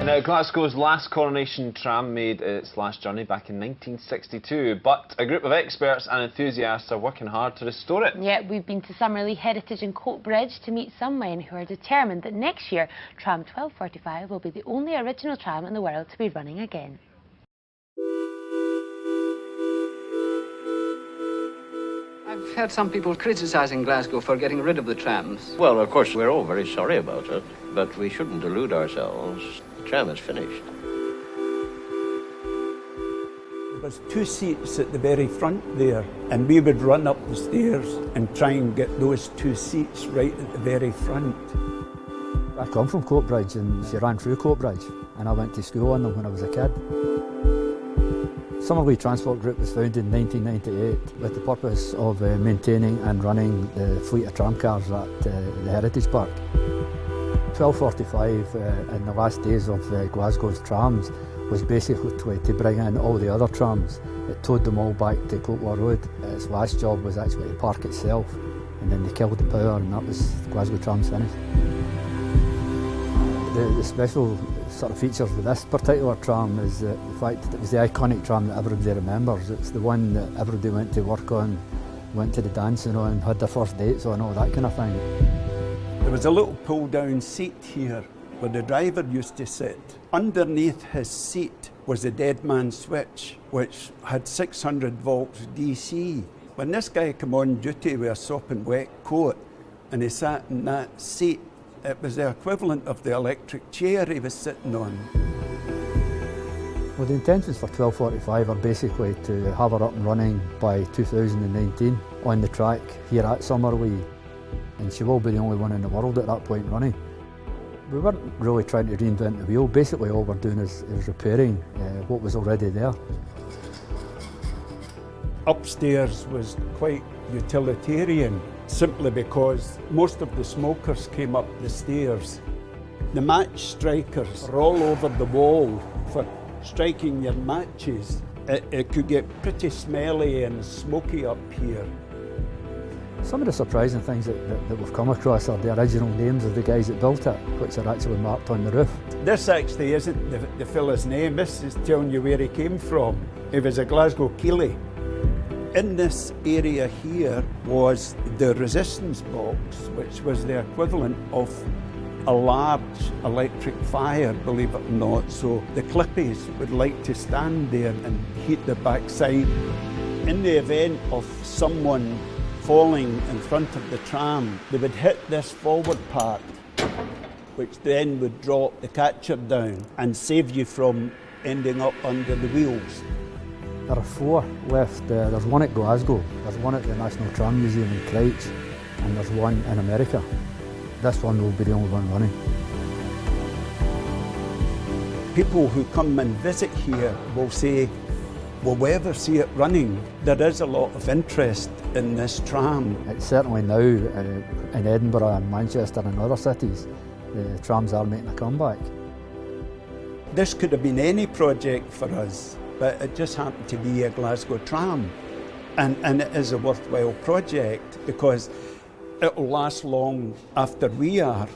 Now, Glasgow's last Coronation Tram made its last journey back in 1962, but a group of experts and enthusiasts are working hard to restore it. Yeah, we've been to Summerlee, Heritage and Coatbridge to meet some men who are determined that next year Tram 1245 will be the only original tram in the world to be running again. I've heard some people criticising Glasgow for getting rid of the trams. Well, of course, we're all very sorry about it, but we shouldn't delude ourselves. The tram is finished. There was 2 seats at the very front there, and we would run up the stairs and try and get those 2 seats right at the very front. I come from Coatbridge, and she ran through Coatbridge, and I went to school on them when I was a kid. Summerlee Transport Group was founded in 1998 with the purpose of maintaining and running the fleet of tramcars at the Heritage Park. 1245 in the last days of Glasgow's trams was basically to bring in all the other trams. It towed them all back to Coplawhill Road. Its last job was actually the park itself, and then they killed the power, and that was Glasgow trams finished. The special sort of features with this particular tram is the fact that it was the iconic tram that everybody remembers. It's the one that everybody went to work on, went to the dancing on, had their first dates on, all that kind of thing. There was a little pull-down seat here where the driver used to sit. Underneath his seat was a dead man switch, which had 600 volts DC. When this guy came on duty with a sopping wet coat and he sat in that seat, it was the equivalent of the electric chair he was sitting on. Well, the intentions for 1245 are basically to have her up and running by 2019 on the track here at Summerlee, and she will be the only one in the world at that point running. We weren't really trying to reinvent the wheel. Basically all we're doing is repairing what was already there. Upstairs was quite utilitarian, simply because most of the smokers came up the stairs. The match strikers are all over the wall for striking your matches. It could get pretty smelly and smoky up here. Some of the surprising things that we've come across are the original names of the guys that built it, which are actually marked on the roof. This actually isn't the fella's name, this is telling you where he came from. He was a Glasgow Keeley. In this area here was the resistance box, which was the equivalent of a large electric fire, believe it or not. So the clippies would like to stand there and heat the backside. In the event of someone falling in front of the tram, they would hit this forward part, which then would drop the catcher down and save you from ending up under the wheels. There are 4 left. There's one at Glasgow, there's one at the National Tram Museum in Christchurch, and there's one in America. This one will be the only one running. People who come and visit here will say, will we ever see it running? There is a lot of interest in this tram. It's certainly now in Edinburgh and Manchester and other cities, the trams are making a comeback. This could have been any project for us, but it just happened to be a Glasgow tram. And it is a worthwhile project because it will last long after we are.